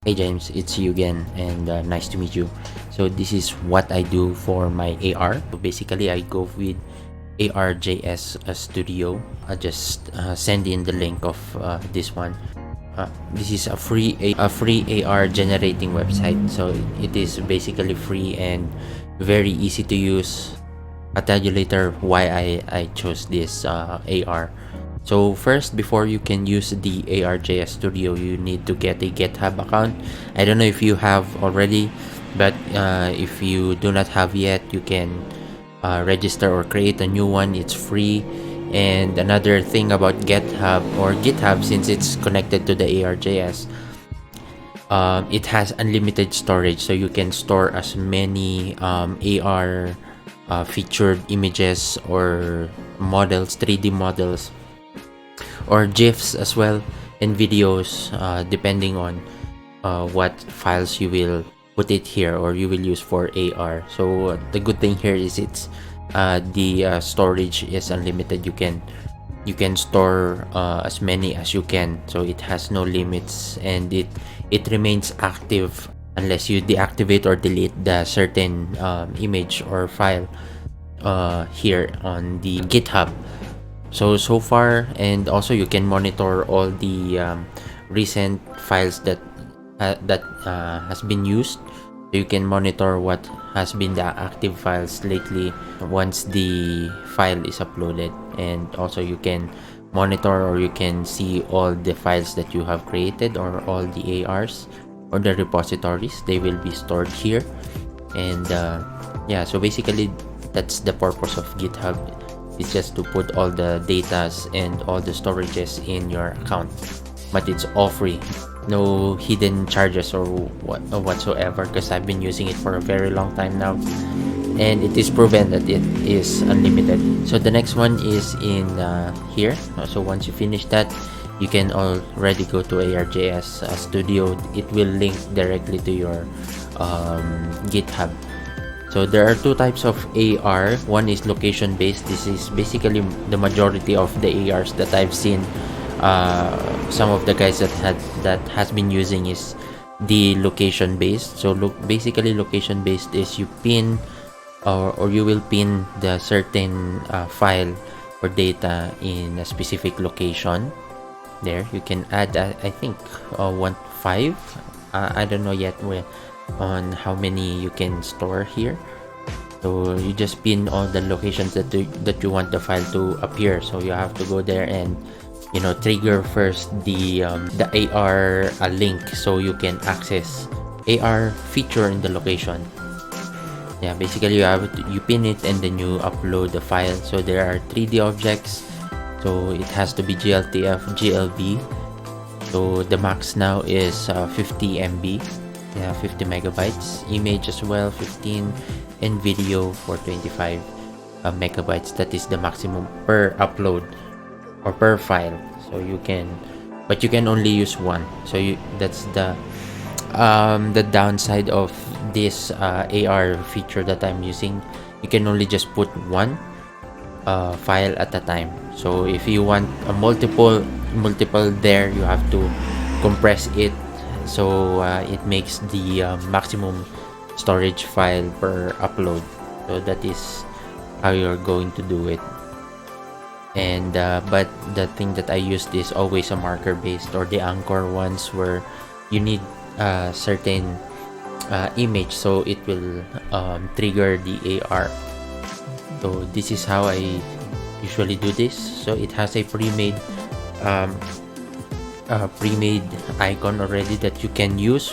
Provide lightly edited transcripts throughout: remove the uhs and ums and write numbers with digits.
Hey James, it's you again, and nice to meet you. So this is what I do for my AR. So basically, I go with ARJS Studio. I just send in the link of this one. This is a free AR generating website. So it is basically free and very easy to use. I'll tell you later why I chose this AR. So first, before you can use the ARJS Studio, you need to get a GitHub account. I don't know if you have already, but if you do not have yet, you can register or create a new one. It's free. And another thing about GitHub, since it's connected to the ARJS, it has unlimited storage, so you can store as many AR featured images or models, 3D models, or GIFs as well, and videos, depending on what files you will put it here or you will use for AR. So the good thing here is it's the storage is unlimited. You can store as many as you can, so it has no limits, and it remains active unless you deactivate or delete the certain image or file here on the GitHub. So far, and also you can monitor all the recent files that has been used. So you can monitor what has been the active files lately once the file is uploaded, and also you can monitor or you can see all the files that you have created or all the ARs or the repositories. They will be stored here, and yeah, so basically that's the purpose of GitHub. It's just to put all the datas and all the storages in your account, but it's all free, no hidden charges or whatsoever, because I've been using it for a very long time now, and it is proven that it is unlimited. So the next one is in here. So once you finish that, you can already go to ARJS Studio. It will link directly to your GitHub. So there are two types of AR. One is location based. This is basically the majority of the ARs that I've seen. Some of the guys that has been using is the location based. So basically location based is you pin or you will pin the certain file or data in a specific location. There you can add I think 5. I don't know yet on how many you can store here. So you just pin all the locations that you want the file to appear. So you have to go there and trigger first the AR link, so you can access AR feature in the location. Yeah, basically you pin it and then you upload the file. So there are 3D objects, so it has to be GLTF GLB. So the max now is 50 MB. Yeah, 50 megabytes. Image as well, 15, and video for 25 megabytes. That is the maximum per upload or per file. So you can only use one. So that's the downside of this AR feature that I'm using. You can only just put one file at a time. So if you want a multiple there, you have to compress it, so it makes the maximum storage file per upload. So that is how you're going to do it. And but the thing that I used is always a marker based, or the anchor ones, where you need a certain image, so it will trigger the AR. So this is how I usually do this. So it has a pre-made icon already that you can use,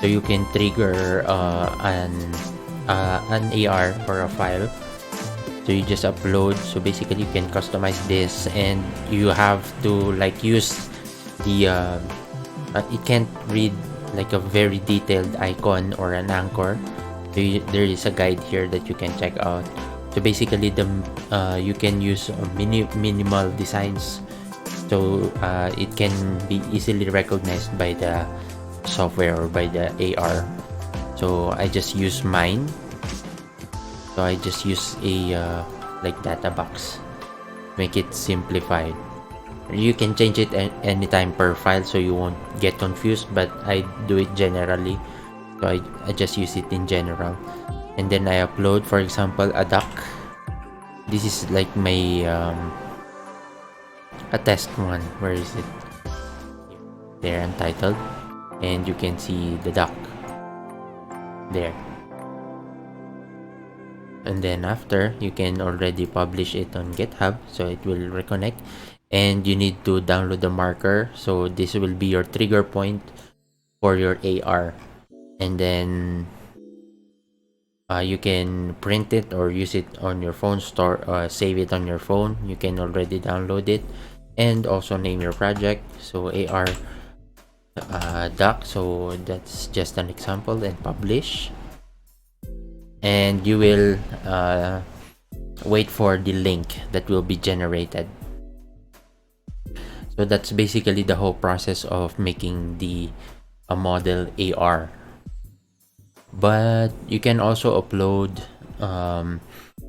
so you can trigger an AR or a file. So you just upload. So basically you can customize this, and you have to use the it can't read like a very detailed icon or an anchor. So there is a guide here that you can check out. So basically you can use minimal designs, so it can be easily recognized by the software or by the AR. So I just use mine. So I just use a data box, make it simplified. You can change it anytime per file, so you won't get confused, but I do it generally, so I just use it in general. And then I upload, for example, a duck. This is like my a test one. Where is it? There, untitled, and you can see the duck there. And then after, you can already publish it on GitHub, so it will reconnect, and you need to download the marker, so this will be your trigger point for your AR. And then you can print it or use it on your phone, save it on your phone. You can already download it and also name your project, so AR doc. So that's just an example, and publish. And you will wait for the link that will be generated. So that's basically the whole process of making the model AR. But you can also upload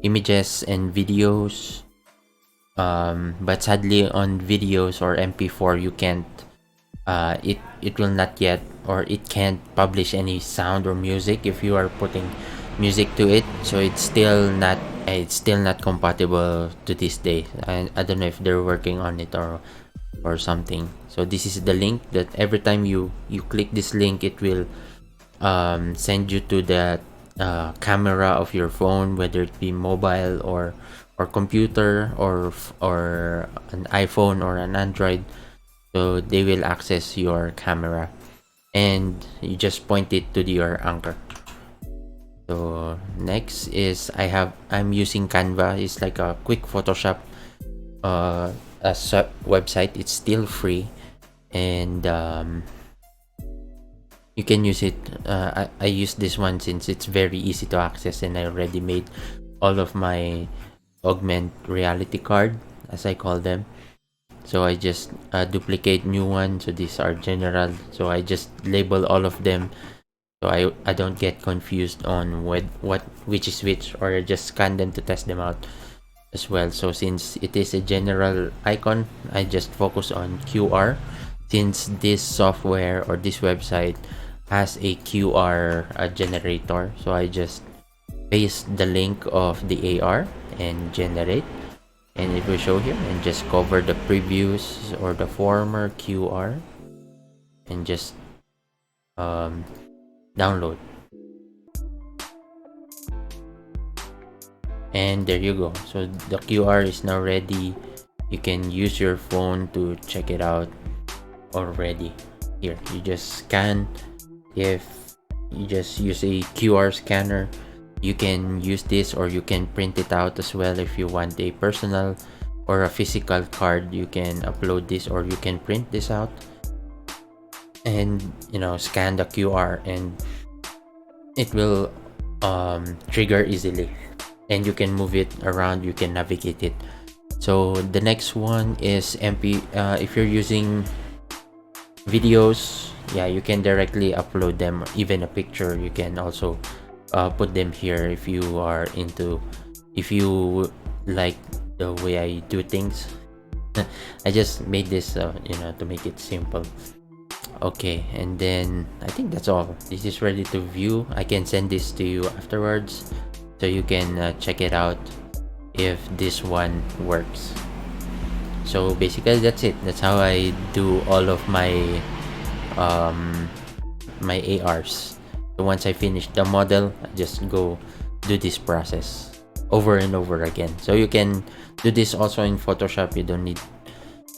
images and videos, but sadly on videos or MP4 you can't it will not yet, or it can't publish any sound or music if you are putting music to it. So it's still not compatible to this day. I don't know if they're working on it or something. So this is the link that every time you click this link, it will send you to the camera of your phone, whether it be mobile or computer or an iPhone or an Android. So they will access your camera, and you just point it to your anchor. So next is I'm using Canva. It's like a quick Photoshop website. It's still free, and you can use it. I use this one since it's very easy to access, and I already made all of my augmented reality card, as I call them. So I just duplicate new one. So these are general, so I just label all of them, so I don't get confused on which is which, or I just scan them to test them out as well. So since it is a general icon, I just focus on QR, since this software or this website has a QR generator. So I just paste the link of the AR and generate, and it will show here, and just cover the previous or the former QR and just download. And there you go. So the QR is now ready. You can use your phone to check it out already. Here, you just scan. If you just use a QR scanner, you can use this, or you can print it out as well. If you want a personal or a physical card, you can upload this, or you can print this out and scan the QR, and it will trigger easily, and you can move it around, you can navigate it. So the next one is if you're using videos, you can directly upload them. Even a picture, you can also put them here if you like the way I do things. I just made this to make it simple. Okay, and then I think that's all. This is ready to view. I can send this to you afterwards, so you can check it out if this one works. So basically that's it. That's how I do all of my my ARs. So once I finish the model, I just go do this process over and over again. So you can do this also in Photoshop. You don't need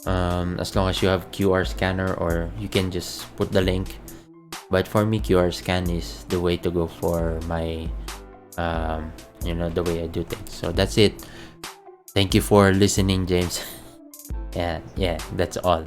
as long as you have QR scanner, or you can just put the link. But for me, QR scan is the way to go for my the way I do things. So that's it. Thank you for listening, James. Yeah, that's all.